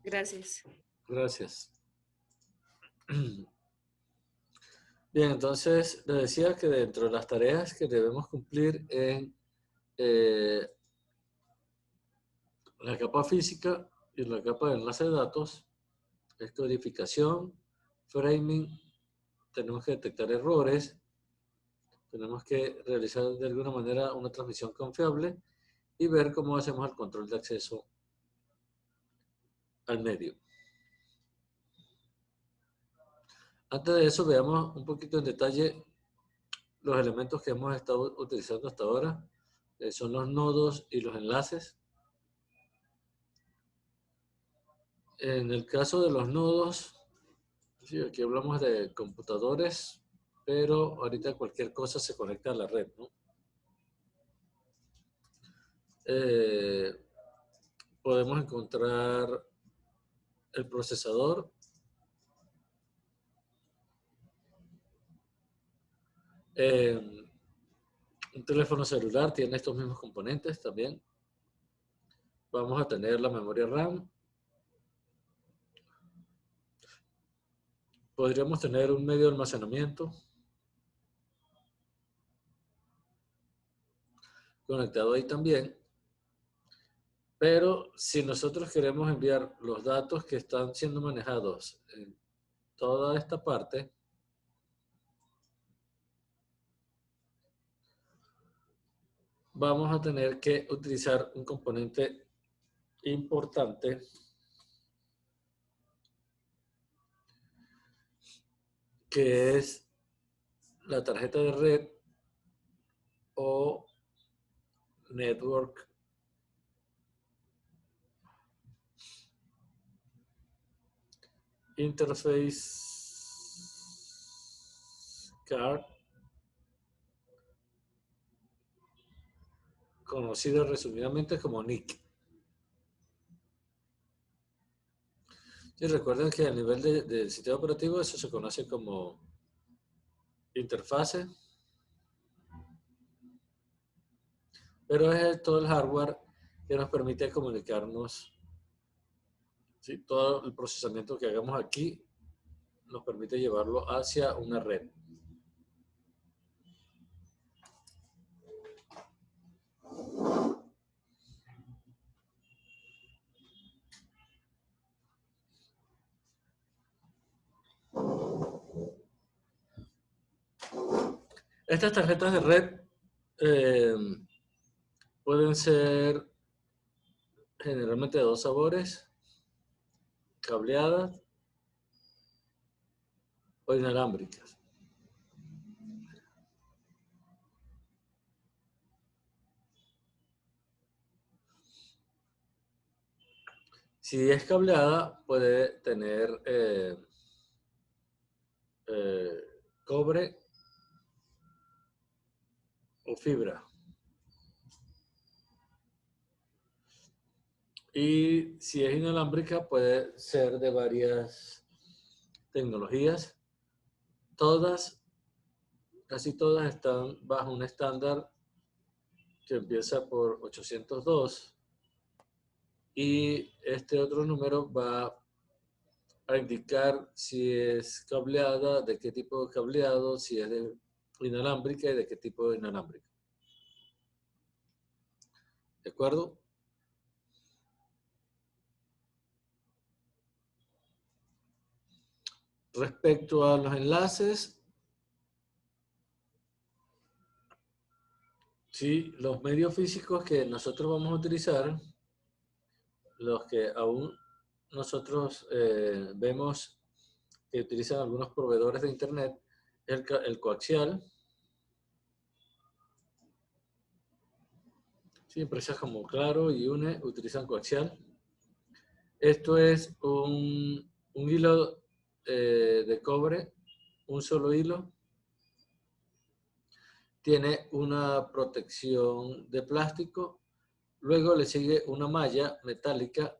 Gracias. Gracias. Bien, entonces le decía que dentro de las tareas que debemos cumplir en eh, la capa física y la capa de enlace de datos es codificación, framing, tenemos que detectar errores, tenemos que realizar de alguna manera una transmisión confiable y ver cómo hacemos el control de acceso al medio. Antes de eso, veamos un poquito en detalle los elementos que hemos estado utilizando hasta ahora. Son los nodos y los enlaces. En el caso de los nodos, sí, aquí hablamos de computadores, pero ahorita cualquier cosa se conecta a la red, ¿no? Eh, Podemos encontrar el procesador, un teléfono celular tiene estos mismos componentes también. Vamos a tener la memoria RAM. Podríamos tener un medio de almacenamiento conectado ahí también. Pero si nosotros queremos enviar los datos que están siendo manejados en toda esta parte, vamos a tener que utilizar un componente importante que es la tarjeta de red o network interface card, conocida resumidamente como NIC. Y recuerden que a nivel del sistema operativo eso se conoce como interfase, pero es todo el hardware que nos permite comunicarnos. ¿Sí? Todo el procesamiento que hagamos aquí nos permite llevarlo hacia una red. Estas tarjetas de red eh, pueden ser generalmente de dos sabores, cableadas o inalámbricas. Si es cableada, puede tener cobre o fibra. Y si es inalámbrica, puede ser de varias tecnologías. Todas, casi todas están bajo un estándar que empieza por 802 y este otro número va a indicar si es cableada, de qué tipo de cableado, si es de inalámbrica y de qué tipo de inalámbrica. ¿De acuerdo? Respecto a los enlaces, sí, los medios físicos que nosotros vamos a utilizar, los que aún nosotros vemos que utilizan algunos proveedores de internet, el coaxial. Sí, empresas como Claro y UNE utilizan coaxial. Esto es un hilo de cobre, un solo hilo. Tiene una protección de plástico. Luego le sigue una malla metálica.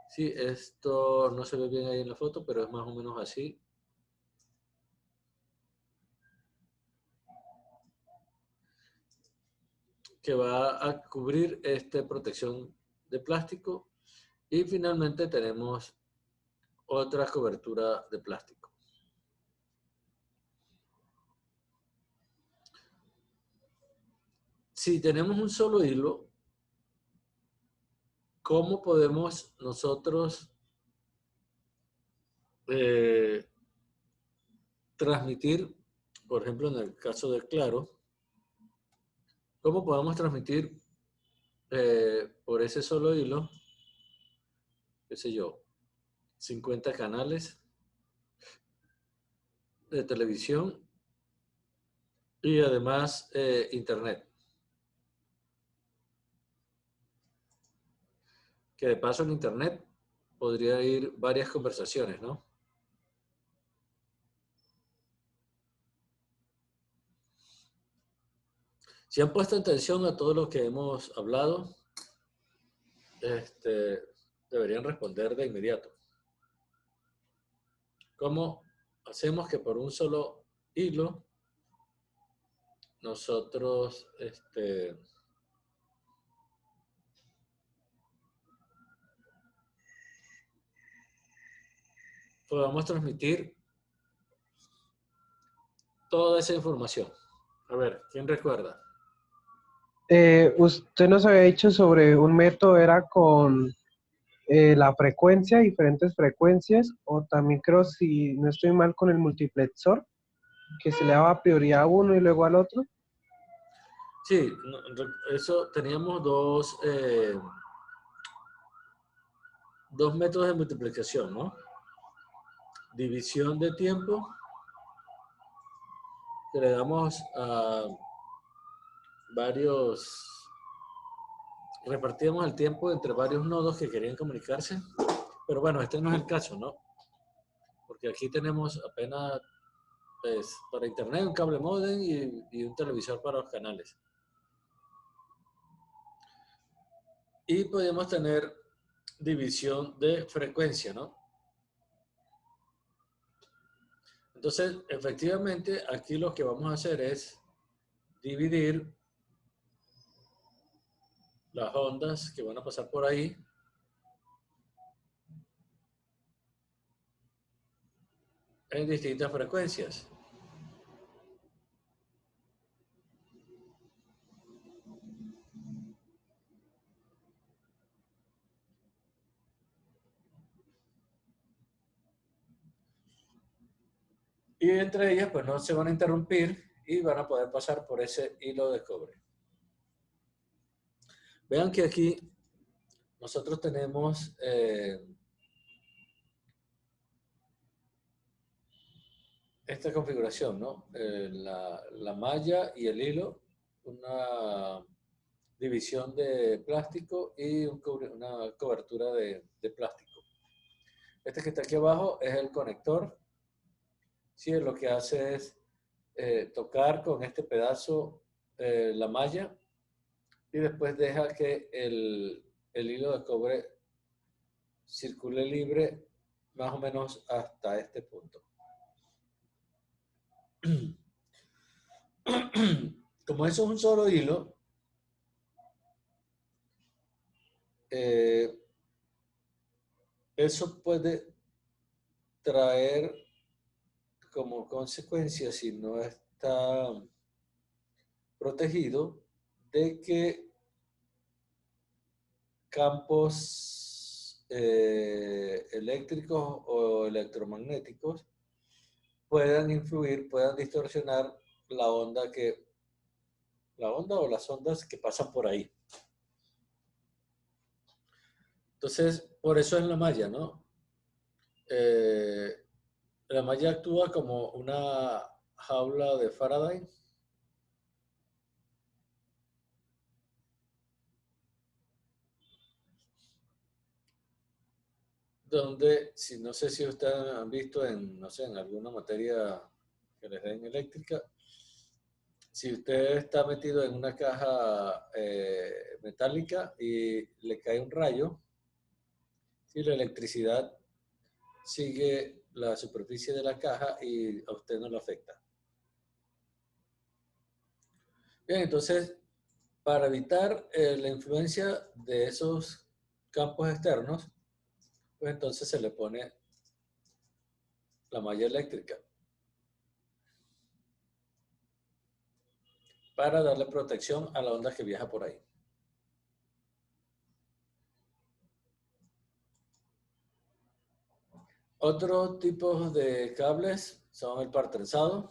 Sí, esto no se ve bien ahí en la foto, pero es más o menos así. Que va a cubrir esta protección de plástico Y finalmente tenemos otra cobertura de plástico. Si tenemos un solo hilo, ¿cómo podemos nosotros transmitir, por ejemplo, en el caso de Claro, cómo podemos transmitir por ese solo hilo, qué sé yo, 50 canales de televisión y además Internet? Que de paso en Internet podría ir varias conversaciones, ¿no? Si han puesto atención a todo lo que hemos hablado, deberían responder de inmediato. ¿Cómo hacemos que por un solo hilo nosotros podamos transmitir toda esa información? A ver, ¿quién recuerda? Usted nos había dicho sobre un método, era con la frecuencia, diferentes frecuencias, o también creo, si no estoy mal, con el multiplexor, que se le daba prioridad a uno y luego al otro. Sí, eso teníamos dos métodos de multiplicación, ¿no? División de tiempo, que le damos a repartíamos el tiempo entre varios nodos que querían comunicarse, pero bueno, este no es el caso, ¿no? Porque aquí tenemos apenas, pues, para internet un cable modem y un televisor para los canales. Y podemos tener división de frecuencia, ¿no? Entonces, efectivamente, aquí lo que vamos a hacer es dividir las ondas que van a pasar por ahí en distintas frecuencias. Y entre ellas, pues no se van a interrumpir y van a poder pasar por ese hilo de cobre. Vean que aquí nosotros tenemos esta configuración, ¿no? La malla y el hilo, una división de plástico y una cobertura de plástico. Este que está aquí abajo es el conector. Sí, lo que hace es tocar con este pedazo la malla y después deja que el hilo de cobre circule libre más o menos hasta este punto. Como eso es un solo hilo, eso puede traer como consecuencia, si no está protegido, de que campos eléctricos o electromagnéticos puedan influir, puedan distorsionar la onda o las ondas que pasan por ahí. Entonces, por eso es la malla, ¿no? La malla actúa como una jaula de Faraday donde, si no sé si ustedes han visto en, no sé, en alguna materia que les den eléctrica, si usted está metido en una caja metálica y le cae un rayo, si la electricidad sigue la superficie de la caja y a usted no le afecta. Bien, entonces, para evitar la influencia de esos campos externos, pues entonces se le pone la malla eléctrica para darle protección a la onda que viaja por ahí. Otros tipos de cables son el par trenzado.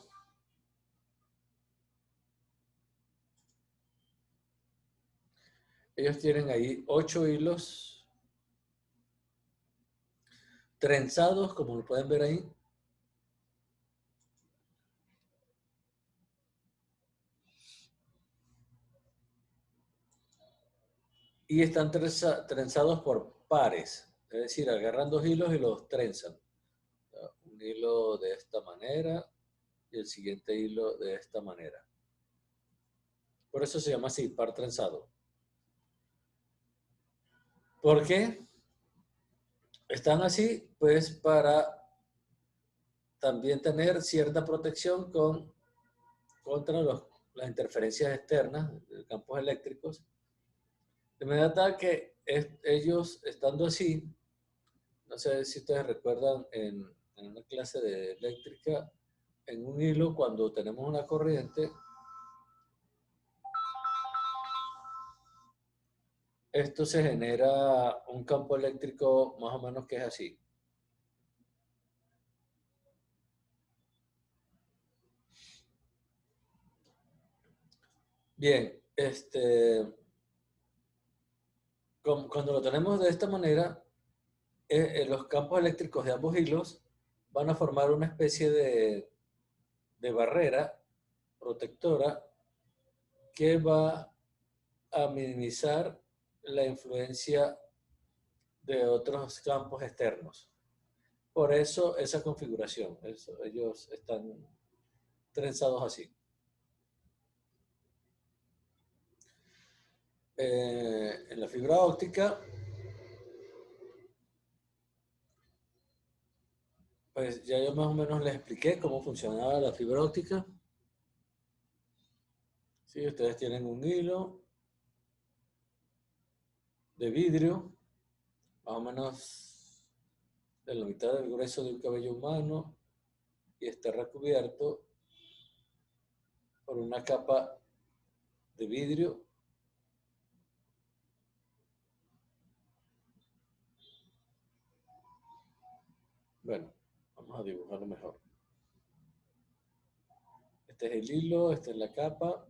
Ellos tienen ahí 8 hilos trenzados, como lo pueden ver ahí. Y están trenzados por pares, es decir, agarran 2 hilos y los trenzan. Un hilo de esta manera y el siguiente hilo de esta manera. Por eso se llama así, par trenzado. ¿Por qué? Están así, pues para también tener cierta protección contra las interferencias externas de campos eléctricos. De manera que ellos, estando así, no sé si ustedes recuerdan en una clase de eléctrica, en un hilo, cuando tenemos una corriente, esto se genera un campo eléctrico más o menos que es así. Bien, cuando lo tenemos de esta manera, los campos eléctricos de ambos hilos van a formar una especie de barrera protectora que va a minimizar la influencia de otros campos externos. Por eso esa configuración, ellos están trenzados así. En la fibra óptica, pues ya yo más o menos les expliqué cómo funcionaba la fibra óptica. Sí, ustedes tienen un hilo de vidrio, más o menos de la mitad del grueso de un cabello humano, y está recubierto por una capa de vidrio. Bueno, vamos a dibujarlo mejor. Este es el hilo, esta es la capa.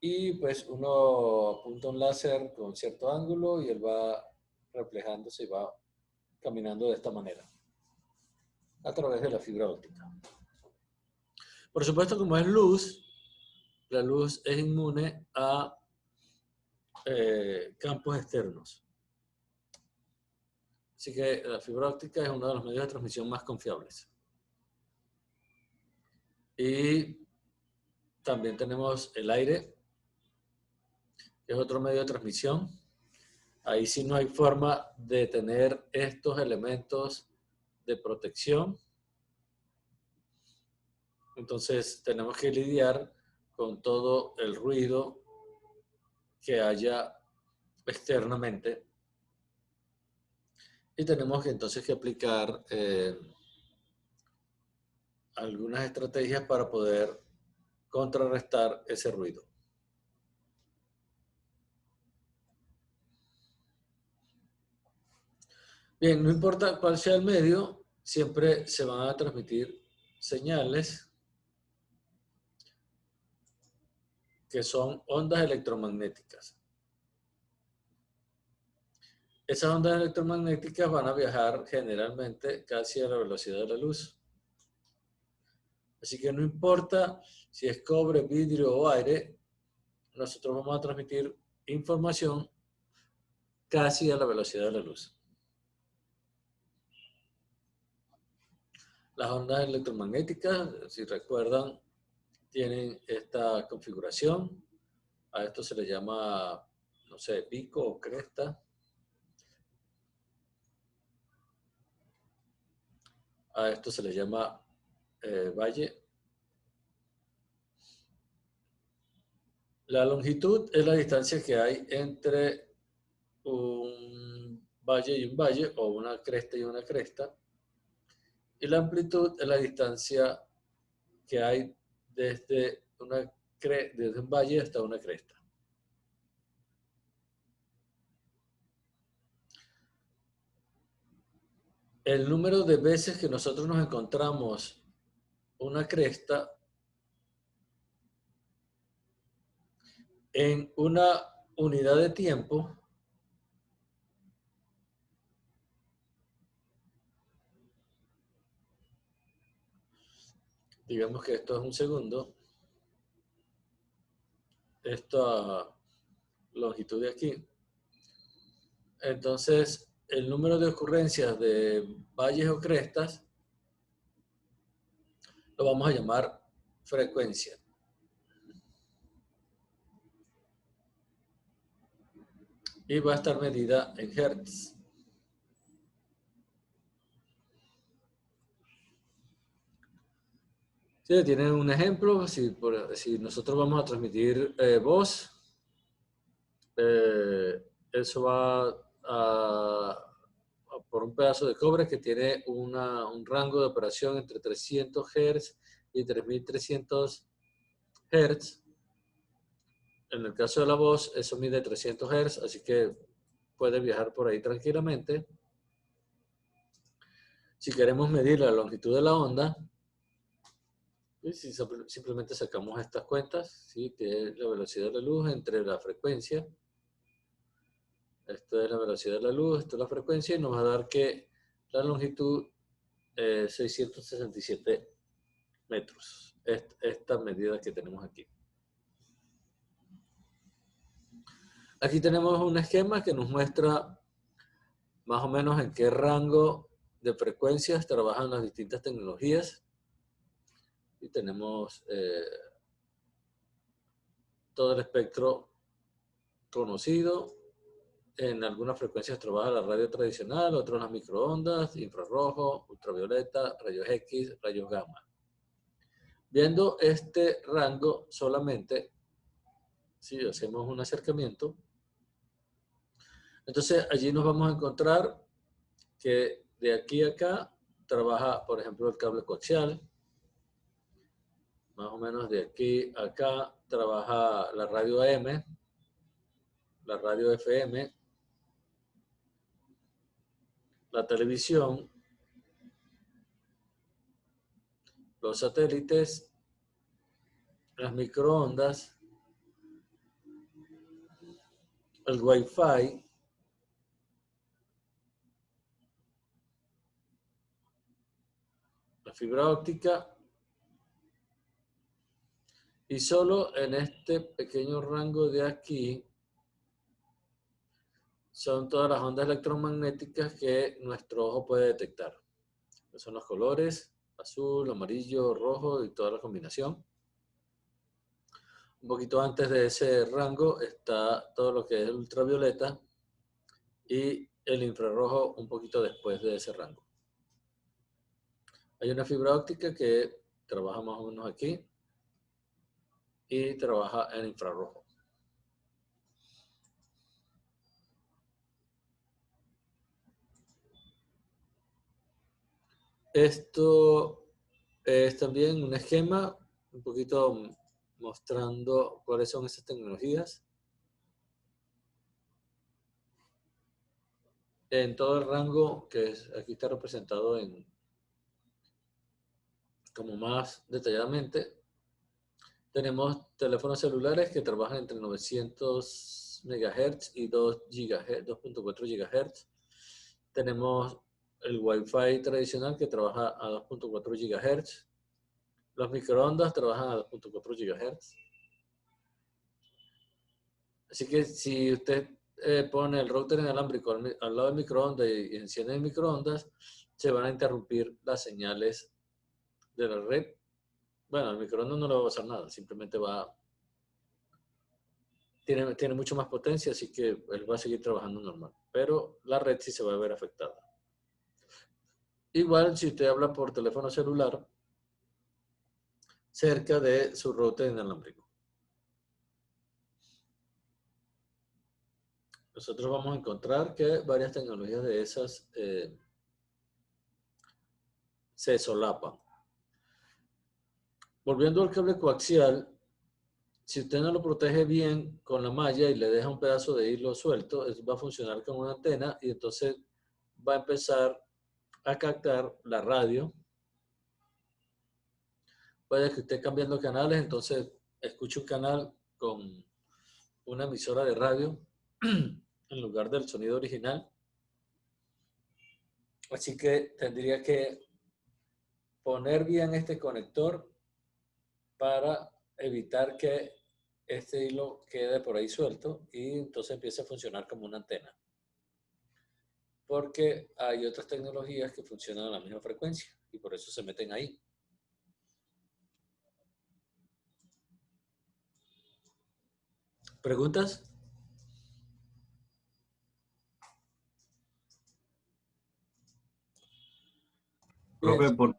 Y pues uno apunta un láser con cierto ángulo y él va reflejándose y va caminando de esta manera a través de la fibra óptica. Por supuesto, como es luz, la luz es inmune a campos externos. Así que la fibra óptica es uno de los medios de transmisión más confiables. Y también tenemos el aire, que es otro medio de transmisión. Ahí sí no hay forma de tener estos elementos de protección. Entonces tenemos que lidiar con todo el ruido que haya externamente. Y tenemos que entonces que aplicar algunas estrategias para poder contrarrestar ese ruido. Bien, no importa cuál sea el medio, siempre se van a transmitir señales que son ondas electromagnéticas. Esas ondas electromagnéticas van a viajar generalmente casi a la velocidad de la luz. Así que no importa si es cobre, vidrio o aire, nosotros vamos a transmitir información casi a la velocidad de la luz. Las ondas electromagnéticas, si recuerdan, tienen esta configuración. A esto se le llama, no sé, pico o cresta. A esto se le llama valle. La longitud es la distancia que hay entre un valle y un valle, o una cresta y una cresta. Y la amplitud es la distancia que hay desde desde un valle hasta una cresta. El número de veces que nosotros nos encontramos una cresta en una unidad de tiempo digamos que esto es un segundo, esta longitud de aquí. Entonces, el número de ocurrencias de valles o crestas lo vamos a llamar frecuencia. Y va a estar medida en hertz. Sí, tienen un ejemplo, si nosotros vamos a transmitir voz, eso va por un pedazo de cobre que tiene un rango de operación entre 300 Hz y 3300 Hz. En el caso de la voz, eso mide 300 Hz, así que puede viajar por ahí tranquilamente. Si queremos medir la longitud de la onda, simplemente sacamos estas cuentas, ¿sí? Que es la velocidad de la luz entre la frecuencia. Esto es la velocidad de la luz, esto es la frecuencia, y nos va a dar que la longitud es 667 metros. Esta medida que tenemos aquí. Aquí tenemos un esquema que nos muestra más o menos en qué rango de frecuencias trabajan las distintas tecnologías. Y tenemos todo el espectro conocido. En algunas frecuencias trabaja la radio tradicional, otras las microondas, infrarrojo, ultravioleta, rayos X, rayos gamma. Viendo este rango solamente, si hacemos un acercamiento, entonces allí nos vamos a encontrar que de aquí a acá trabaja, por ejemplo, el cable coaxial. Más o menos de aquí a acá trabaja la radio AM, la radio FM, la televisión, los satélites, las microondas, el Wi-Fi, la fibra óptica, y solo en este pequeño rango de aquí son todas las ondas electromagnéticas que nuestro ojo puede detectar. Son los colores, azul, amarillo, rojo y toda la combinación. Un poquito antes de ese rango está todo lo que es el ultravioleta y el infrarrojo un poquito después de ese rango. Hay una fibra óptica que trabaja más o menos aquí y trabaja en infrarrojo. Esto es también un esquema un poquito mostrando cuáles son esas tecnologías. En todo el rango que aquí está representado como más detalladamente, tenemos teléfonos celulares que trabajan entre 900 MHz y 2.4 GHz. Tenemos el Wi-Fi tradicional que trabaja a 2.4 GHz. Los microondas trabajan a 2.4 GHz. Así que si usted pone el router inalámbrico al lado del microondas y enciende el microondas, se van a interrumpir las señales de la red. Bueno, el microondas no le va a pasar nada, simplemente tiene mucho más potencia, así que él va a seguir trabajando normal. Pero la red sí se va a ver afectada. Igual si usted habla por teléfono celular cerca de su router inalámbrico. nosotros vamos a encontrar que varias tecnologías de esas se solapan. Volviendo al cable coaxial, si usted no lo protege bien con la malla y le deja un pedazo de hilo suelto, va a funcionar como una antena y entonces va a empezar a captar la radio. Puede que esté cambiando canales, entonces escuche un canal con una emisora de radio en lugar del sonido original. Así que tendría que poner bien este conector para evitar que este hilo quede por ahí suelto y entonces empiece a funcionar como una antena. Porque hay otras tecnologías que funcionan a la misma frecuencia y por eso se meten ahí. ¿Preguntas? Bien. Profe,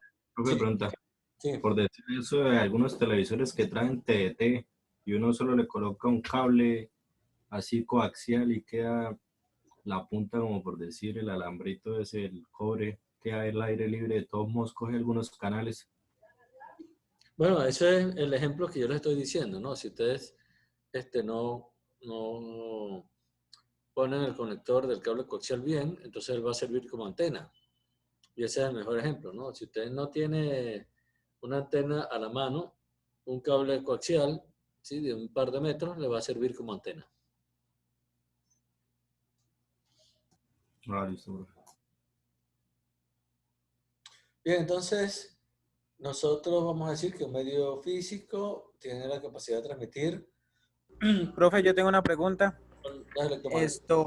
Sí, pregunta. sí. Por decir eso de algunos televisores que traen TDT y uno solo le coloca un cable así coaxial y queda la punta, como por decir, el alambrito es el cobre, queda el aire libre, de todos modos coge algunos canales. Bueno, ese es el ejemplo que yo les estoy diciendo, ¿no? Si ustedes no ponen el conector del cable coaxial bien, entonces él va a servir como antena. Y ese es el mejor ejemplo, ¿no? Si usted no tiene una antena a la mano, un cable coaxial, ¿sí? De un par de metros, le va a servir como antena. Ah, listo, profe. Bien, entonces nosotros vamos a decir que un medio físico tiene la capacidad de transmitir Profe, yo tengo una pregunta. ondas electromagnéticas.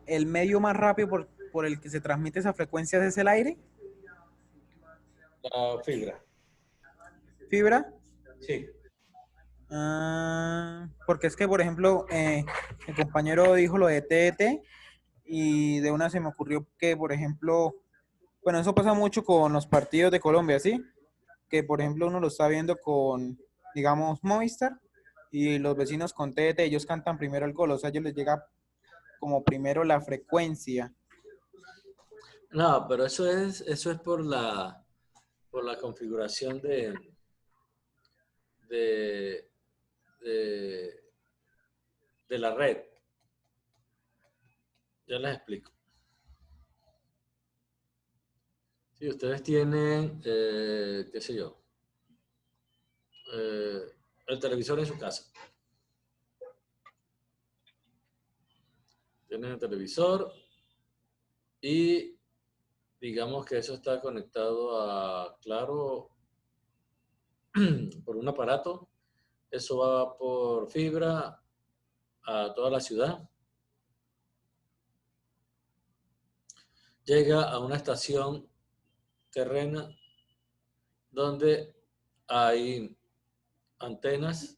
¿El medio más rápido por el que se transmite esa frecuencia es el aire? La fibra. ¿Fibra? Sí. Porque es que, por ejemplo, el compañero dijo lo de TET y de una se me ocurrió que, por ejemplo, bueno, eso pasa mucho con los partidos de Colombia, ¿sí? Que, por ejemplo, uno lo está viendo con, digamos, Movistar y los vecinos con TET, ellos cantan primero el gol, o sea, a ellos les llega como primero la frecuencia. No, pero eso es por la configuración de, de, de la red. Ya les explico. Si ustedes tienen, qué sé yo, el televisor en su casa. Tienen el televisor y digamos que eso está conectado a Claro por un aparato. Eso va por fibra a toda la ciudad. Llega a una estación terrena donde hay antenas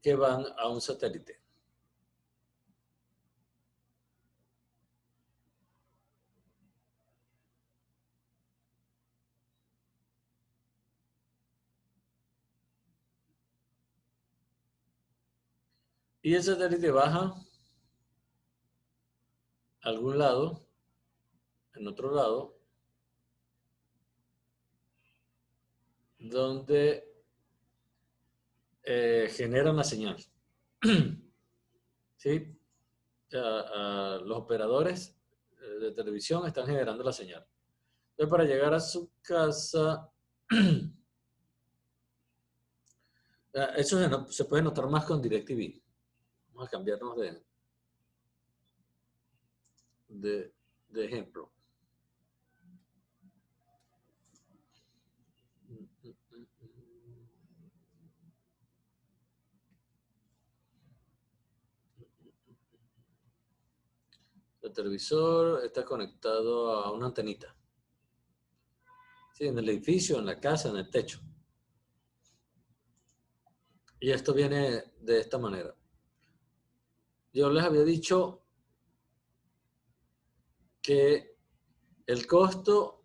que van a un satélite. Y el satélite baja a algún lado, en otro lado, donde generan la señal. ¿Sí? Los operadores de televisión están generando la señal. Entonces, para llegar a su casa, eso se puede notar más con DirecTV. Vamos a cambiarnos de ejemplo. El televisor está conectado a una antenita. Sí, en el edificio, en la casa, en el techo. Y esto viene de esta manera. Yo les había dicho que el costo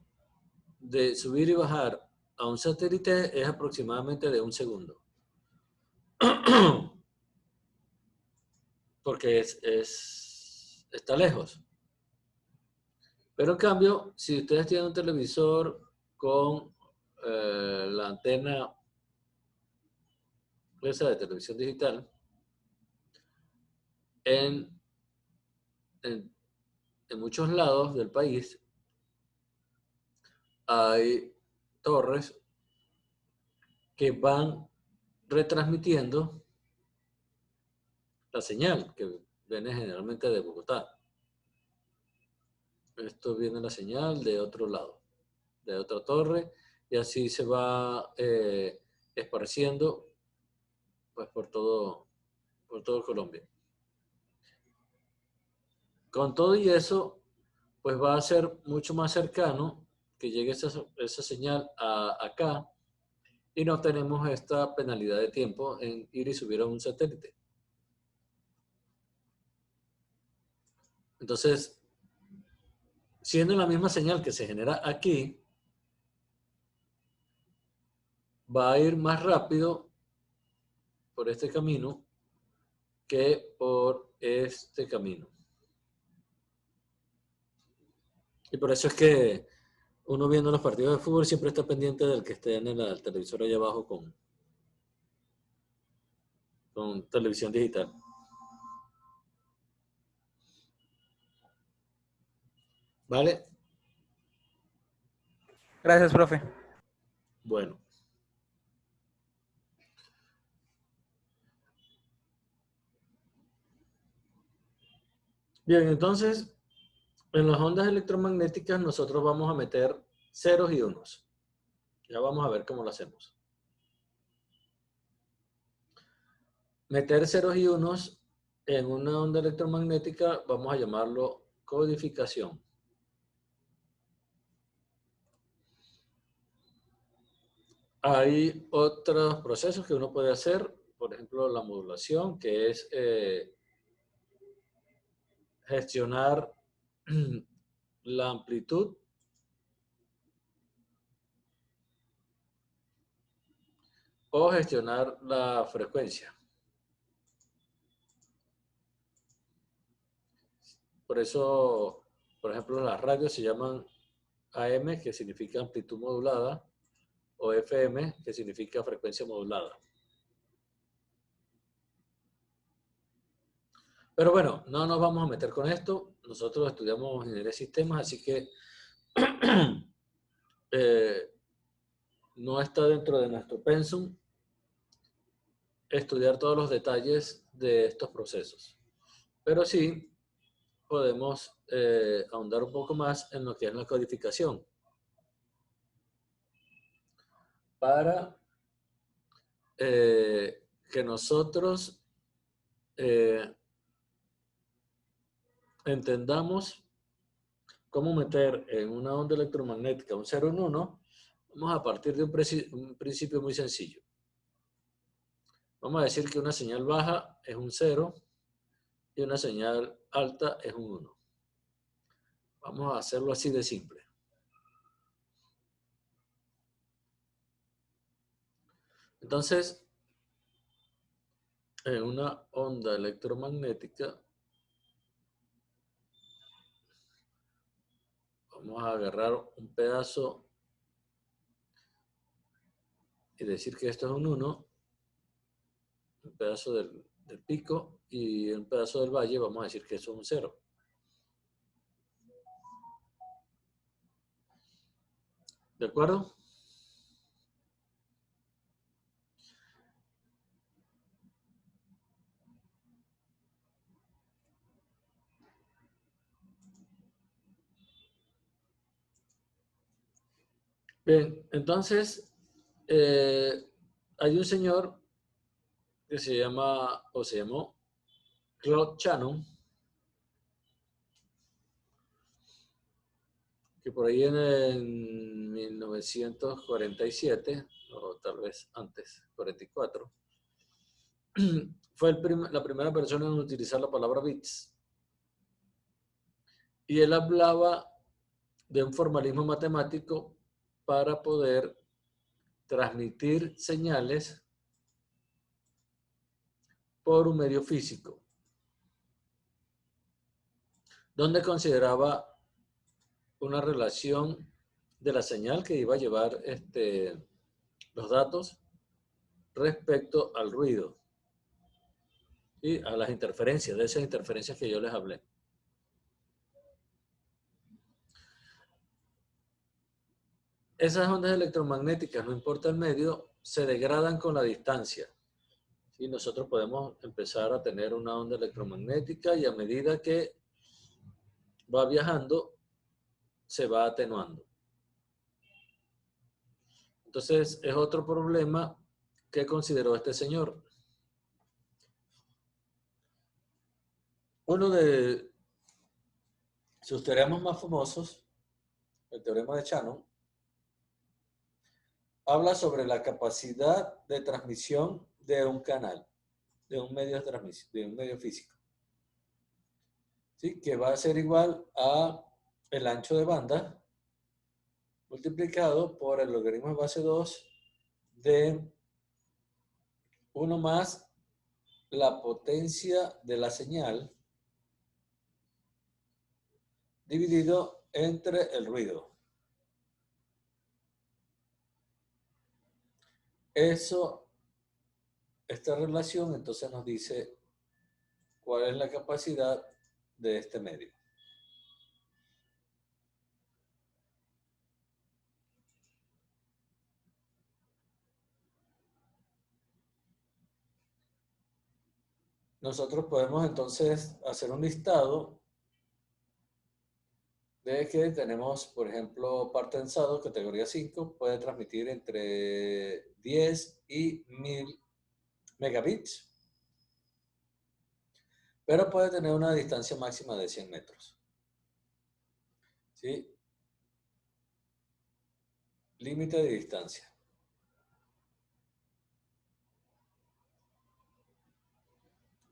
de subir y bajar a un satélite es aproximadamente de 1 segundo. Porque es está lejos. Pero en cambio, si ustedes tienen un televisor con la antena esa de televisión digital, en muchos lados del país hay torres que van retransmitiendo la señal que viene generalmente de Bogotá. Esto viene la señal de otro lado, de otra torre, y así se va esparciendo pues, por todo Colombia. Con todo y eso, pues va a ser mucho más cercano que llegue esa señal acá, y no tenemos esta penalidad de tiempo en ir y subir a un satélite. Entonces, siendo la misma señal que se genera aquí, va a ir más rápido por este camino que por este camino. Y por eso es que uno viendo los partidos de fútbol siempre está pendiente del que esté en el televisor allá abajo con televisión digital. ¿Vale? Gracias, profe. Bueno. Bien, entonces, en las ondas electromagnéticas nosotros vamos a meter ceros y unos. Ya vamos a ver cómo lo hacemos. Meter ceros y unos en una onda electromagnética vamos a llamarlo codificación. Hay otros procesos que uno puede hacer, por ejemplo, la modulación, que es gestionar la amplitud o gestionar la frecuencia. Por eso, por ejemplo, las radios se llaman AM, que significa amplitud modulada, o FM, que significa frecuencia modulada. Pero bueno, no nos vamos a meter con esto. Nosotros estudiamos ingeniería de sistemas, así que no está dentro de nuestro pensum estudiar todos los detalles de estos procesos. Pero sí podemos ahondar un poco más en lo que es la codificación. Para que nosotros entendamos cómo meter en una onda electromagnética un 0 en 1, vamos a partir de un principio muy sencillo. Vamos a decir que una señal baja es un 0 y una señal alta es un 1. Vamos a hacerlo así de simple. Entonces, en una onda electromagnética, vamos a agarrar un pedazo y decir que esto es un 1, un pedazo del pico, y un pedazo del valle, vamos a decir que eso es un 0. ¿De acuerdo? Bien, entonces, hay un señor que se llama, o se llamó, Claude Shannon, que por ahí en 1947, o tal vez antes, 44, fue la primera persona en utilizar la palabra bits. Y él hablaba de un formalismo matemático para poder transmitir señales por un medio físico. donde consideraba una relación de la señal que iba a llevar los datos respecto al ruido y a las interferencias, de esas interferencias que yo les hablé. Esas ondas electromagnéticas, no importa el medio, se degradan con la distancia. ¿Sí? Nosotros podemos empezar a tener una onda electromagnética y a medida que va viajando, se va atenuando. Entonces, es otro problema que consideró este señor. Uno de sus teoremas más famosos, el teorema de Shannon, habla sobre la capacidad de transmisión de un canal, de un medio de transmisión, de un medio físico. ¿Sí? Que va a ser igual a el ancho de banda multiplicado por el logaritmo de base 2 de 1 más la potencia de la señal dividido entre el ruido. Esta relación entonces nos dice cuál es la capacidad de este medio. Nosotros podemos entonces hacer un listado de que tenemos, por ejemplo, par tensado, categoría 5, puede transmitir entre 10 y 1000 megabits, pero puede tener una distancia máxima de 100 metros. ¿Sí? Límite de distancia.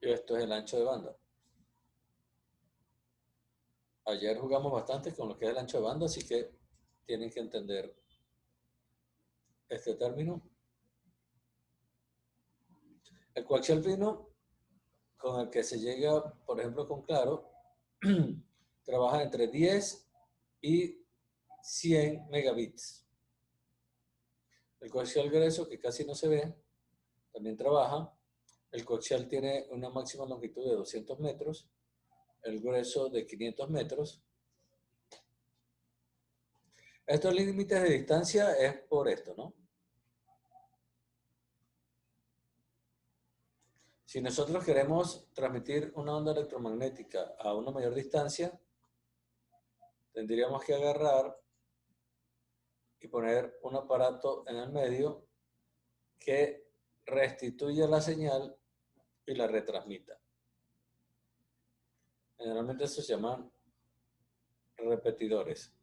Y esto es el ancho de banda. Ayer jugamos bastante con lo que es el ancho de banda, así que tienen que entender este término. El coaxial fino, con el que se llega, por ejemplo, con claro, trabaja entre 10 y 100 megabits. El coaxial grueso, que casi no se ve, también trabaja. El coaxial tiene una máxima longitud de 200 metros, el grueso de 500 metros. Estos límites de distancia es por esto, ¿no? Si nosotros queremos transmitir una onda electromagnética a una mayor distancia, tendríamos que agarrar y poner un aparato en el medio que restituya la señal y la retransmita. Generalmente eso se llaman repetidores.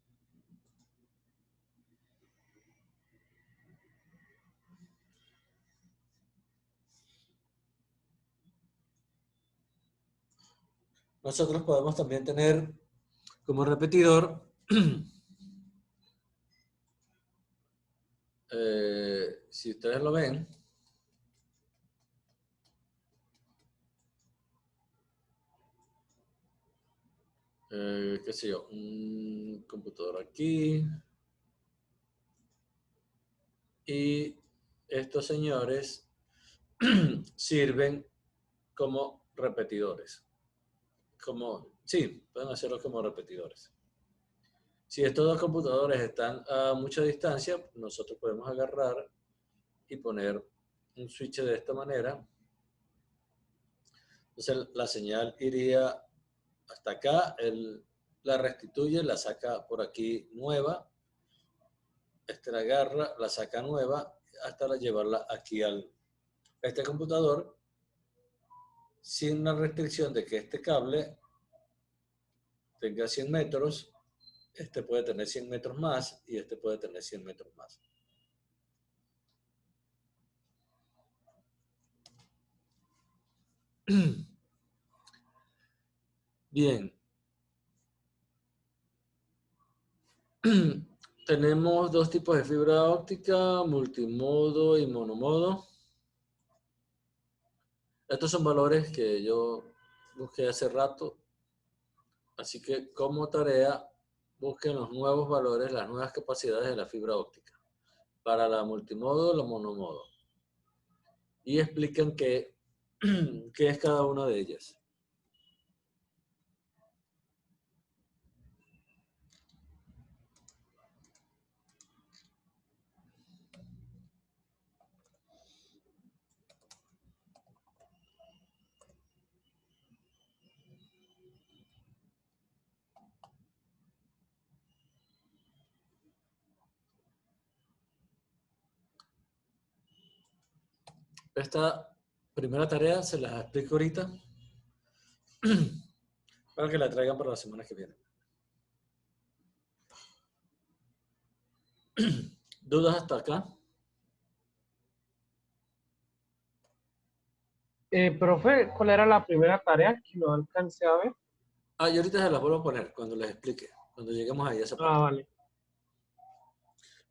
Nosotros podemos también tener como repetidor si ustedes lo ven, qué sé yo, un computador aquí y estos señores sirven como repetidores. Sí, pueden hacerlo como repetidores. Si estos dos computadores están a mucha distancia, nosotros podemos agarrar y poner un switch de esta manera. Entonces la señal iría hasta acá, la restituye, la saca por aquí nueva, la agarra, la saca nueva, hasta llevarla aquí a este computador, sin la restricción de que este cable tenga 100 metros, este puede tener 100 metros más y este puede tener 100 metros más. Bien. Tenemos dos tipos de fibra óptica, multimodo y monomodo. Estos son valores que yo busqué hace rato Así que como tarea, busquen los nuevos valores, las nuevas capacidades de la fibra óptica para la multimodo o la monomodo. Y explican qué es cada una de ellas. Esta primera tarea se las explico ahorita para que la traigan para la semana que viene. ¿Dudas hasta acá? Profe, ¿cuál era la primera tarea que no alcancé a ver? Ah, y ahorita se las vuelvo a poner cuando les explique, cuando lleguemos ahí a esa parte. Ah, vale.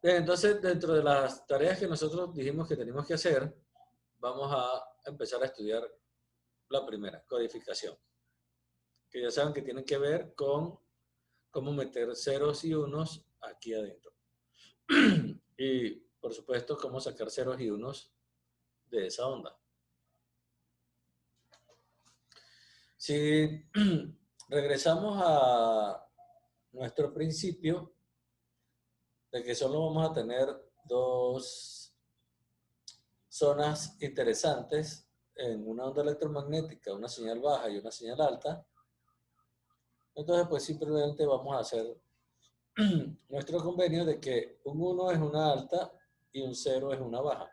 Bien, entonces, dentro de las tareas que nosotros dijimos que tenemos que hacer, vamos a empezar a estudiar la primera, codificación. Que ya saben que tienen que ver con cómo meter ceros y unos aquí adentro. Y, por supuesto, cómo sacar ceros y unos de esa onda. Si regresamos a nuestro principio de que solo vamos a tener dos zonas interesantes en una onda electromagnética, una señal baja y una señal alta, entonces pues simplemente vamos a hacer nuestro convenio de que un 1 es una alta y un 0 es una baja.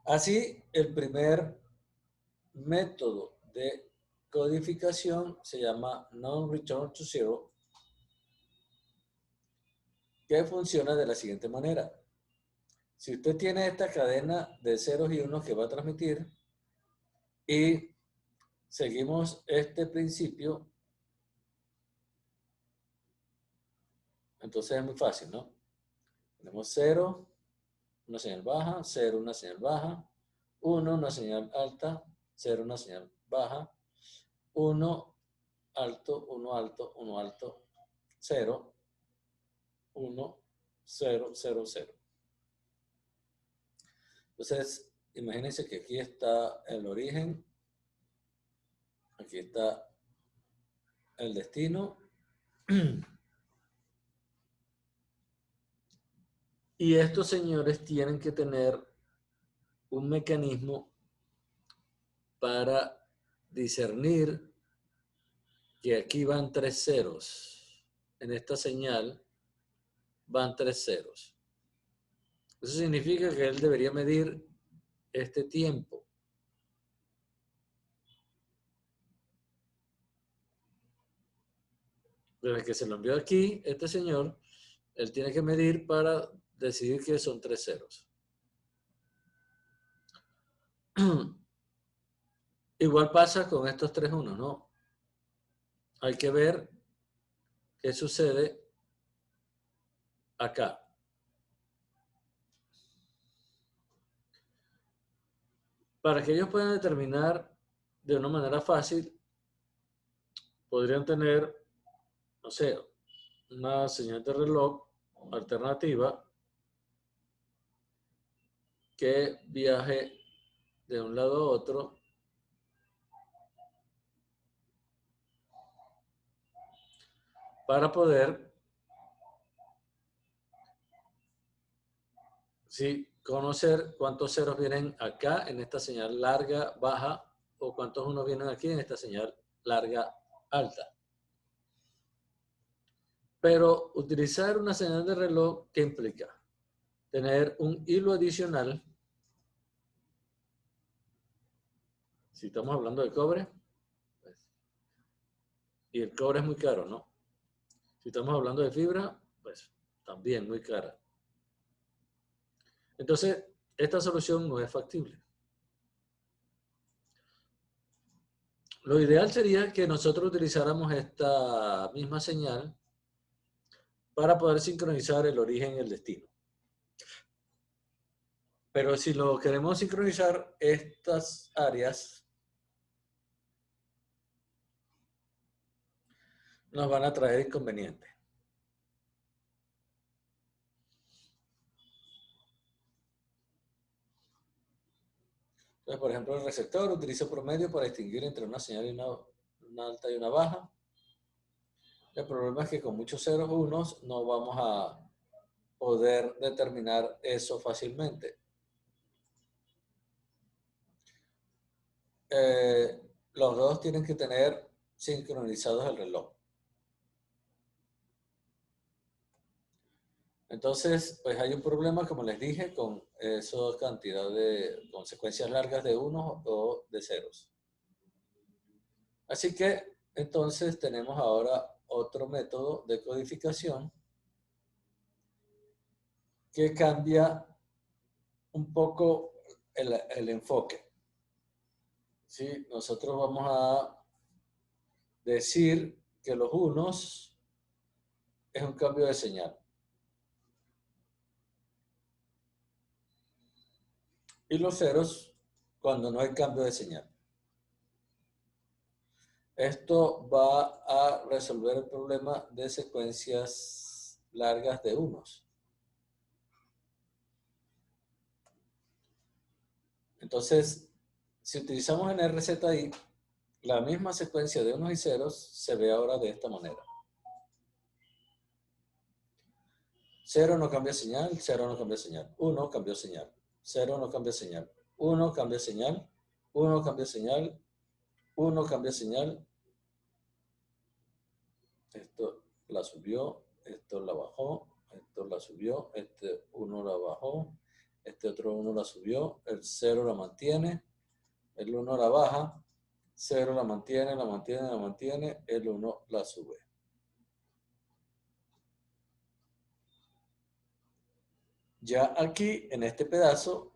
Así, el primer método de codificación se llama non-return to zero, que funciona de la siguiente manera. Si usted tiene esta cadena de ceros y unos que va a transmitir y seguimos este principio, entonces es muy fácil, ¿no? Tenemos 0, una señal baja, 0, una señal baja, 1, una señal alta, 0, una señal baja, 1, alto, 1 alto, 1 alto, 0, 1, 0, 0, 0. Entonces, imagínense que aquí está el origen, aquí está el destino, y estos señores tienen que tener un mecanismo para discernir que aquí van 3 ceros. En esta señal van 3 ceros. Eso significa que él debería medir este tiempo. Desde que se lo envió aquí, este señor, él tiene que medir para decidir que son 3 ceros. Igual pasa con estos 3 unos, ¿no? Hay que ver qué sucede acá. Para que ellos puedan determinar de una manera fácil, podrían tener, no sé, una señal de reloj alternativa que viaje de un lado a otro para poder conocer cuántos ceros vienen acá en esta señal larga, baja, o cuántos unos vienen aquí en esta señal larga, alta. Pero utilizar una señal de reloj, ¿qué implica? Tener un hilo adicional. Si estamos hablando de cobre, pues, y el cobre es muy caro, ¿no? Si estamos hablando de fibra, pues también muy cara. Entonces, esta solución no es factible. Lo ideal sería que nosotros utilizáramos esta misma señal para poder sincronizar el origen y el destino. Pero si lo queremos sincronizar, estas áreas nos van a traer inconvenientes. Entonces, por ejemplo, el receptor utiliza promedio para distinguir entre una señal y una alta y una baja. El problema es que con muchos ceros o unos no vamos a poder determinar eso fácilmente. Los dos tienen que tener sincronizados el reloj. Entonces, pues hay un problema, como les dije, con esa cantidad de consecuencias largas de unos o de ceros. Así que, entonces, tenemos ahora otro método de codificación que cambia un poco el enfoque. ¿Sí? Nosotros vamos a decir que los unos es un cambio de señal. Y los ceros cuando no hay cambio de señal. Esto va a resolver el problema de secuencias largas de unos. Entonces, si utilizamos en RZI, la misma secuencia de unos y ceros se ve ahora de esta manera. 0 no cambia señal, 0 no cambia señal, 1 cambió señal, 0 no cambia señal, 1 cambia señal, 1 cambia señal, 1 cambia señal. Esto la subió, esto la bajó, esto la subió, este 1 la bajó, este otro 1 la subió, el 0 la mantiene, el 1 la baja, 0 la mantiene, la mantiene, la mantiene, el 1 la sube. Ya aquí, en este pedazo,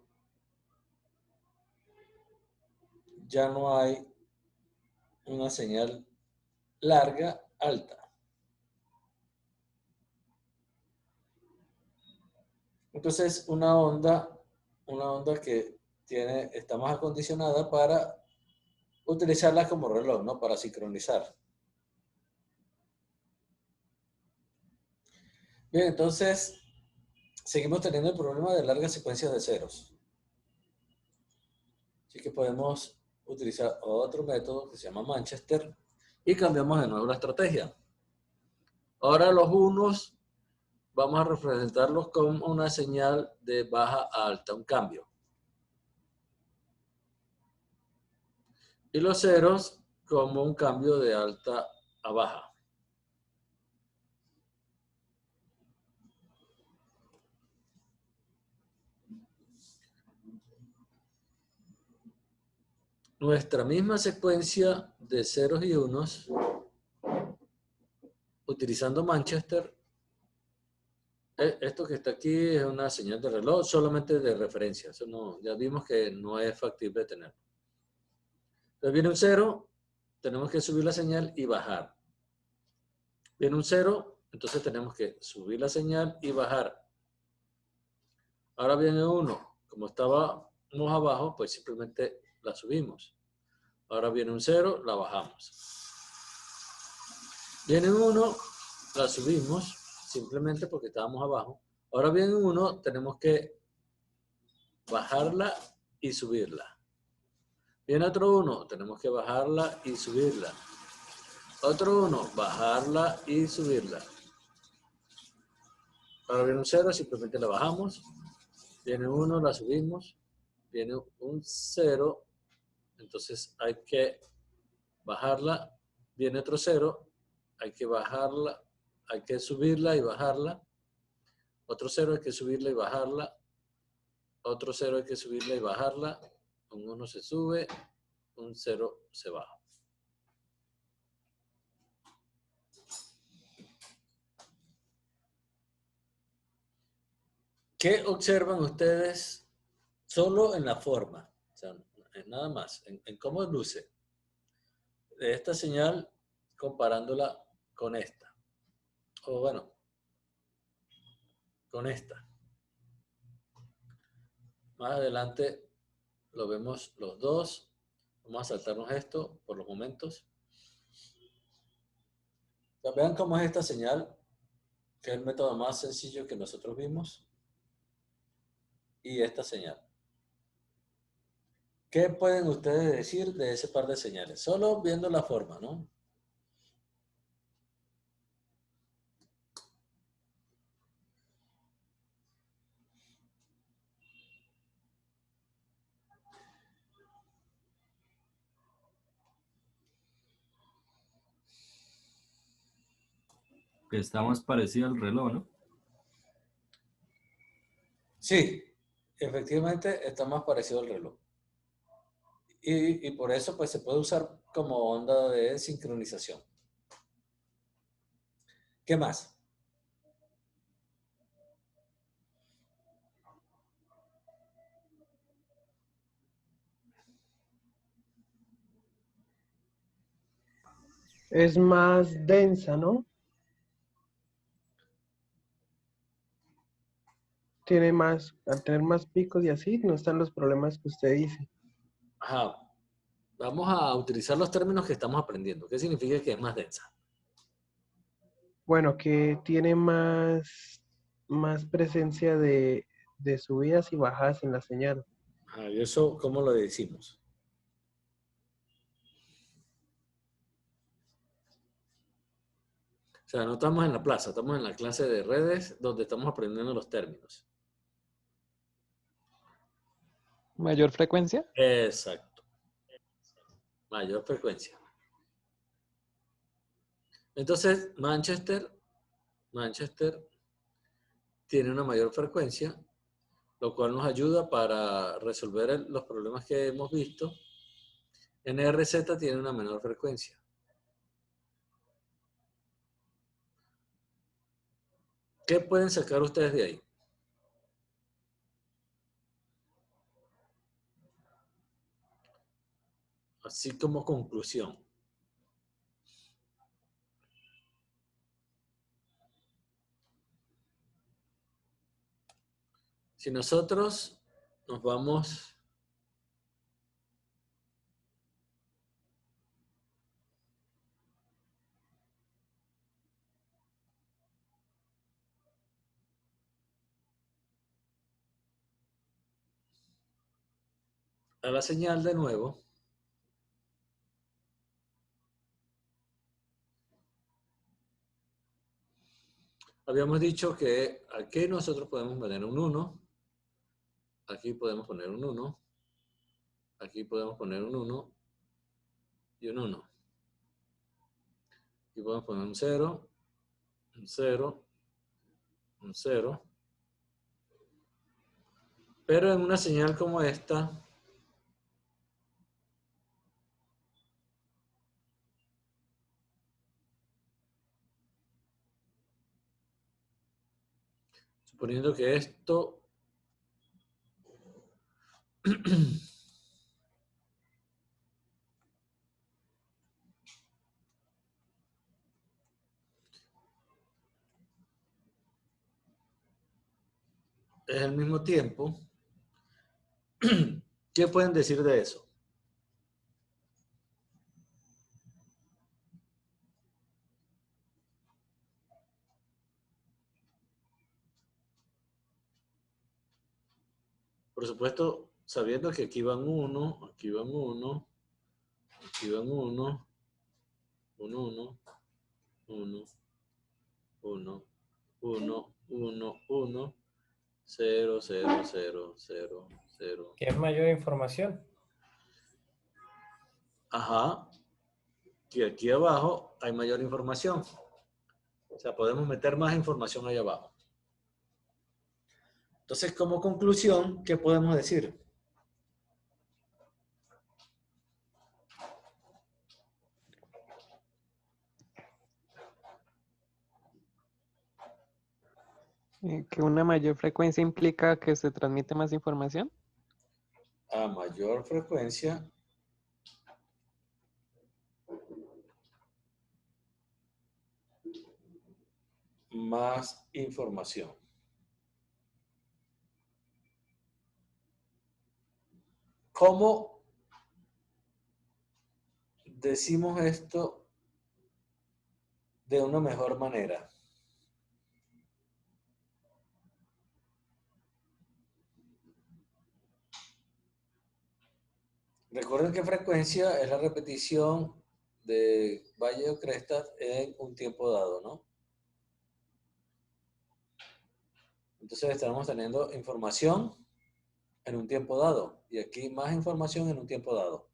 ya no hay una señal larga, alta. Entonces, una onda que está más acondicionada para utilizarla como reloj, ¿no? Para sincronizar. Bien, entonces, seguimos teniendo el problema de largas secuencias de ceros. Así que podemos utilizar otro método que se llama Manchester y cambiamos de nuevo la estrategia. Ahora los unos vamos a representarlos con una señal de baja a alta, un cambio. Y los ceros como un cambio de alta a baja. Nuestra misma secuencia de ceros y unos, utilizando Manchester, esto que está aquí es una señal de reloj solamente de referencia. Eso no, ya vimos que no es factible tenerlo. Entonces viene un 0, tenemos que subir la señal y bajar. Viene un 0, entonces tenemos que subir la señal y bajar. Ahora viene 1, como estábamos abajo, pues simplemente la subimos. Ahora viene un 0, la bajamos. Viene 1, la subimos, simplemente porque estábamos abajo. Ahora viene 1, tenemos que bajarla y subirla. Viene otro 1, tenemos que bajarla y subirla. Otro 1, bajarla y subirla. Ahora viene un 0, simplemente la bajamos. Viene 1, la subimos. Viene un 0, entonces hay que bajarla. Viene otro 0, hay que bajarla, hay que subirla y bajarla. Otro 0 hay que subirla y bajarla. Otro 0 hay que subirla y bajarla. Un 1 se sube, un 0 se baja. ¿Qué observan ustedes solo en la forma? O sea, nada más, en cómo luce de esta señal comparándola con esta. O bueno, con esta. Más adelante lo vemos los dos. Vamos a saltarnos esto por los momentos. Vean cómo es esta señal, que es el método más sencillo que nosotros vimos. Y esta señal. ¿Qué pueden ustedes decir de ese par de señales? Solo viendo la forma, ¿no? Que está más parecido al reloj, ¿no? Sí, efectivamente está más parecido al reloj. Y por eso pues se puede usar como onda de sincronización. ¿Qué más? Es más densa, ¿no? Tiene más, al tener más picos y así, no están los problemas que usted dice. Ajá. Vamos a utilizar los términos que estamos aprendiendo. ¿Qué significa que es más densa? Bueno, que tiene más presencia de subidas y bajadas en la señal. Ajá, ¿y eso cómo lo decimos? O sea, no estamos en la plaza, estamos en la clase de redes donde estamos aprendiendo los términos. Mayor frecuencia. Exacto. Mayor frecuencia. Entonces, Manchester tiene una mayor frecuencia, lo cual nos ayuda para resolver los problemas que hemos visto. NRZ tiene una menor frecuencia. ¿Qué pueden sacar ustedes de ahí? Así como conclusión. Si nosotros nos vamos a la señal de nuevo, habíamos dicho que aquí nosotros podemos poner un 1, aquí podemos poner un 1, aquí podemos poner un 1 y un 1. Aquí podemos poner un 0, un 0, un 0. Pero en una señal como esta, suponiendo que esto es el mismo tiempo, ¿qué pueden decir de eso? Por supuesto, sabiendo que aquí van 1, aquí van 1, aquí van 1, 1, 1, 1, 1, 1, 1, 1, 0, 0, 0, 0, 0. ¿Qué es mayor información? Ajá, y aquí abajo hay mayor información. O sea, podemos meter más información ahí abajo. Entonces, como conclusión, ¿qué podemos decir? Que una mayor frecuencia implica que se transmite más información. A mayor frecuencia, más información. ¿Cómo decimos esto de una mejor manera? Recuerden que frecuencia es la repetición de valle o cresta en un tiempo dado, ¿no? Entonces estamos teniendo información en un tiempo dado y aquí más información en un tiempo dado.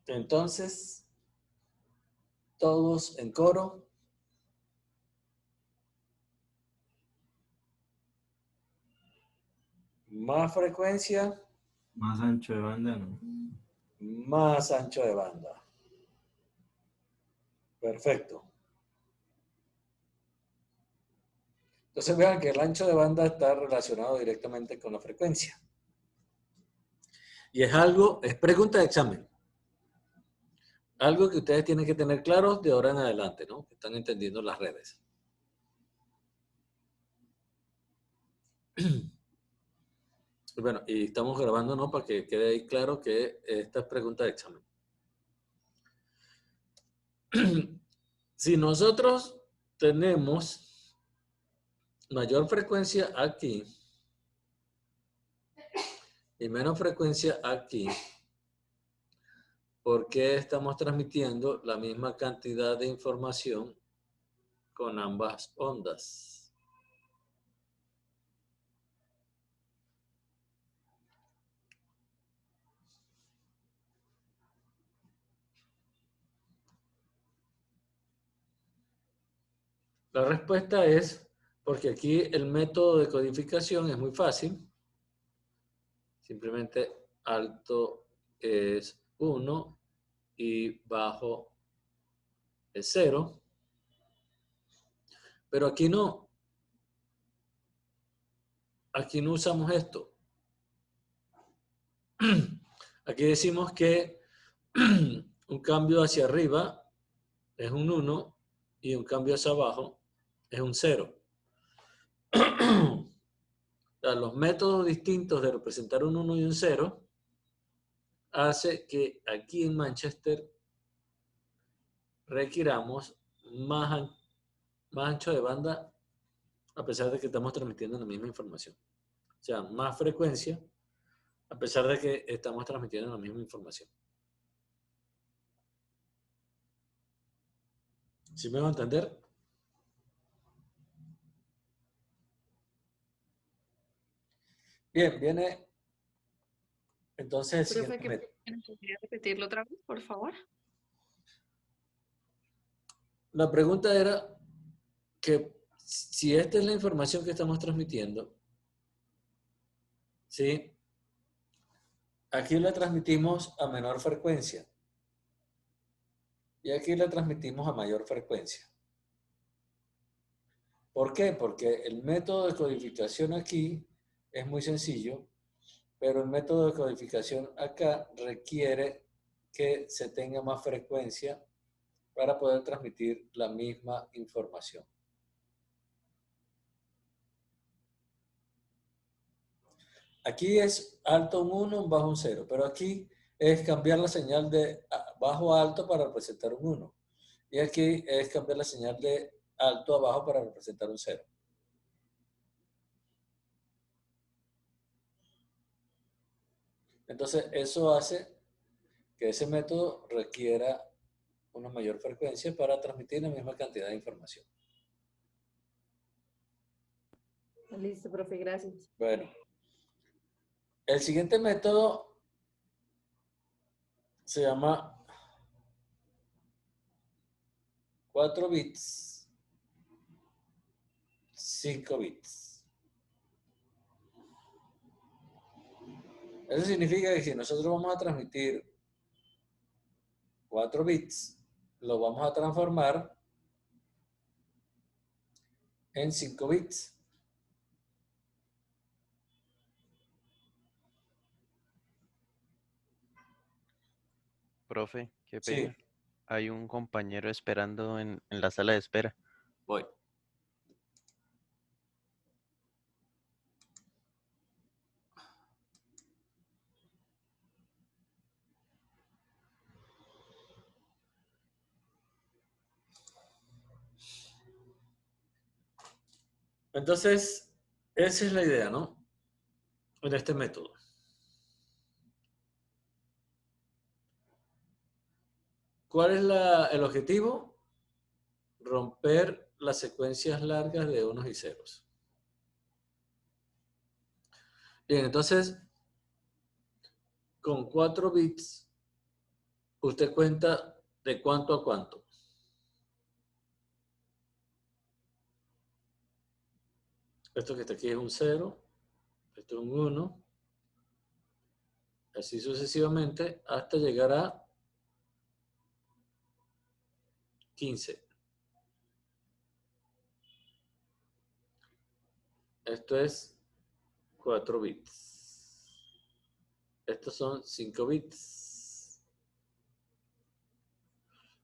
Entonces, todos en coro. Más frecuencia, Más ancho de banda, ¿no? más ancho de banda. Perfecto. Entonces vean que el ancho de banda está relacionado directamente con la frecuencia. Y es pregunta de examen. Algo que ustedes tienen que tener claro de ahora en adelante, ¿no? Que están entendiendo las redes. Bueno, y estamos grabando, ¿no? Para que quede ahí claro que esta es pregunta de examen. Si nosotros tenemos mayor frecuencia aquí y menos frecuencia aquí, ¿por qué estamos transmitiendo la misma cantidad de información con ambas ondas? La respuesta es porque aquí el método de codificación es muy fácil. Simplemente alto es 1 y bajo es 0. Pero aquí no. Aquí no usamos esto. Aquí decimos que un cambio hacia arriba es un 1 y un cambio hacia abajo es un 0. O sea, los métodos distintos de representar un 1 y un 0 hace que aquí en Manchester requiramos más ancho de banda a pesar de que estamos transmitiendo la misma información. O sea, más frecuencia a pesar de que estamos transmitiendo la misma información. ¿Sí me va a entender? Bien, viene entonces el Profe, siguiente método. ¿podría repetirlo otra vez, por favor? La pregunta era que si esta es la información que estamos transmitiendo, ¿sí? Aquí la transmitimos a menor frecuencia y aquí la transmitimos a mayor frecuencia. ¿Por qué? Porque el método de codificación aquí es muy sencillo, pero el método de codificación acá requiere que se tenga más frecuencia para poder transmitir la misma información. Aquí es alto un 1, un bajo un 0, pero aquí es cambiar la señal de bajo a alto para representar un 1. Y aquí es cambiar la señal de alto a bajo para representar un 0. Entonces, eso hace que ese método requiera una mayor frecuencia para transmitir la misma cantidad de información. Listo, profe, gracias. Bueno, el siguiente método se llama 4 bits, 5 bits. Eso significa que si nosotros vamos a transmitir 4 bits, lo vamos a transformar en 5 bits. Profe, qué Sí, pena. Hay un compañero esperando en la sala de espera. voy. Entonces, esa es la idea, ¿no? En este método. ¿Cuál es el objetivo? Romper las secuencias largas de unos y ceros. Bien, entonces, con 4 bits, usted cuenta de cuánto a cuánto. Esto que está aquí es un 0, esto es un 1, así sucesivamente, hasta llegar a 15. Esto es 4 bits. Estos son 5 bits.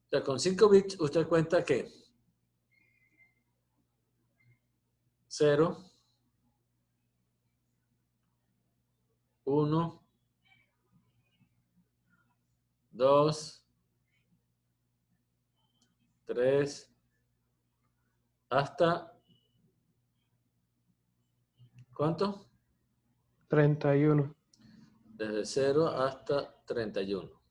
O sea, con 5 bits usted cuenta que 0, 1, 2, 3, hasta ¿cuánto? 31. Desde 0 hasta 31.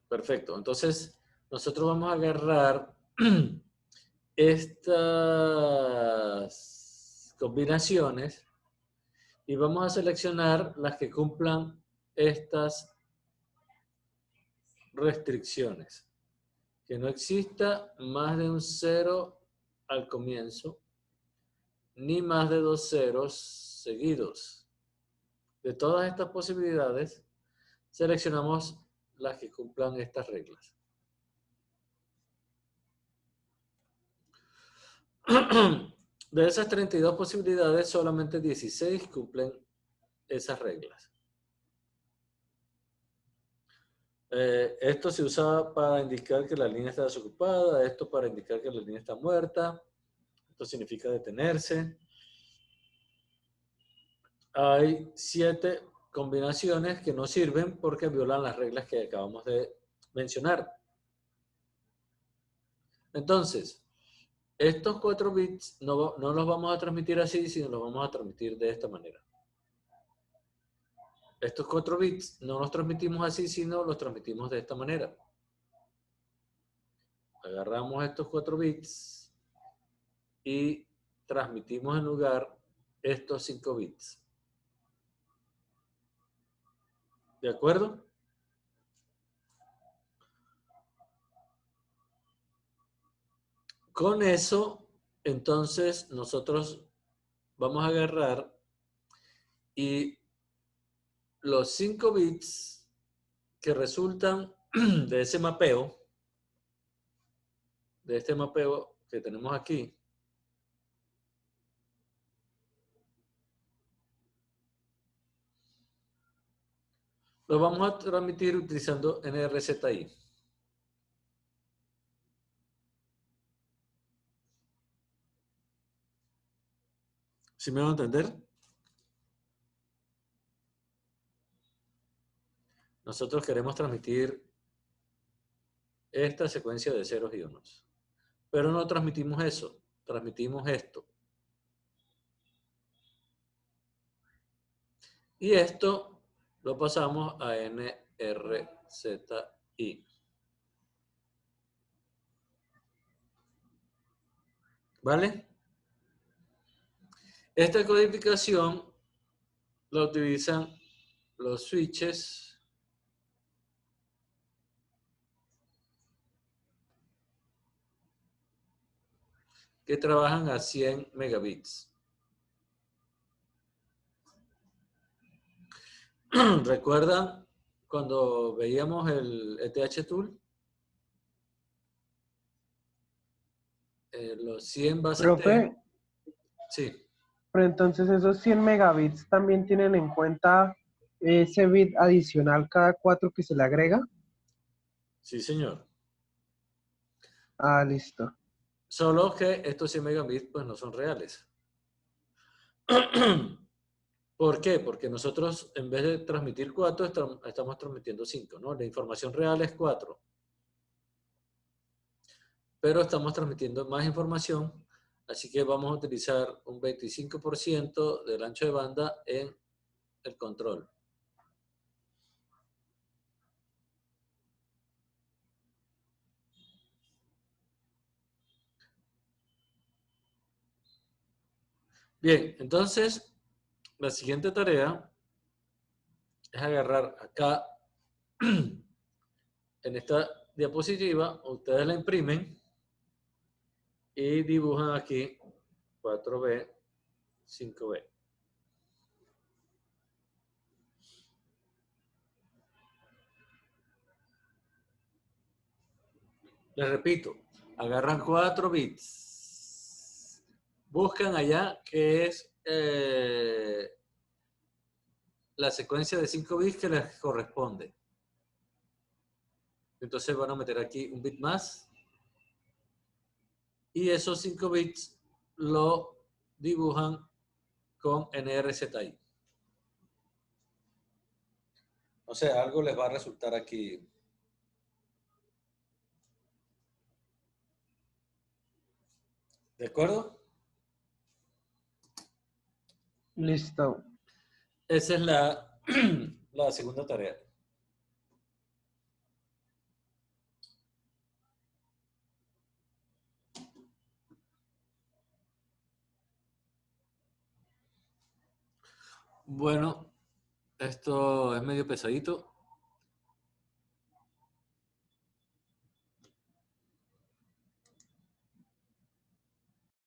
Perfecto. Entonces, nosotros vamos a agarrar estas combinaciones y vamos a seleccionar las que cumplan estas restricciones. Que no exista más de un 0 al comienzo, ni más de 2 ceros seguidos. De todas estas posibilidades, seleccionamos las que cumplan estas reglas. De esas 32 posibilidades, solamente 16 cumplen esas reglas. Esto se usa para indicar que la línea está desocupada, esto para indicar que la línea está muerta, esto significa detenerse. Hay 7 combinaciones que no sirven porque violan las reglas que acabamos de mencionar. Entonces, estos 4 bits no los vamos a transmitir así, sino los vamos a transmitir de esta manera. Estos 4 bits no los transmitimos así, sino los transmitimos de esta manera. Agarramos estos 4 bits y transmitimos en lugar estos 5 bits. ¿De acuerdo? Con eso, entonces, nosotros vamos a agarrar y los 5 bits que resultan de ese mapeo, de este mapeo que tenemos aquí, los vamos a transmitir utilizando NRZI. ¿Sí me van a entender? Nosotros queremos transmitir esta secuencia de ceros y unos. Pero no transmitimos eso, transmitimos esto. Y esto lo pasamos a NRZI. ¿Vale? Esta codificación la utilizan los switches que trabajan a 100 megabits. ¿Recuerdan cuando veíamos el ETH Tool? Los 100 bases Profe, Sí. pero entonces esos 100 megabits también tienen en cuenta ese bit adicional cada 4 que se le agrega. Sí, señor. Ah, listo. Solo que estos 100 megabits pues no son reales. ¿Por qué? Porque nosotros en vez de transmitir 4 estamos transmitiendo 5, ¿no? La información real es 4. pero estamos transmitiendo más información, así que vamos a utilizar un 25% del ancho de banda en el control. Bien, entonces la siguiente tarea es agarrar acá en esta diapositiva, ustedes la imprimen y dibujan aquí 4B, 5B. Les repito, agarran 4 bits, buscan allá que es la secuencia de 5 bits que les corresponde. Entonces van a meter aquí un bit más y esos 5 bits lo dibujan con NRZI. O sea, algo les va a resultar aquí. ¿De acuerdo? Listo. Esa es la, la segunda tarea. Bueno, esto es medio pesadito.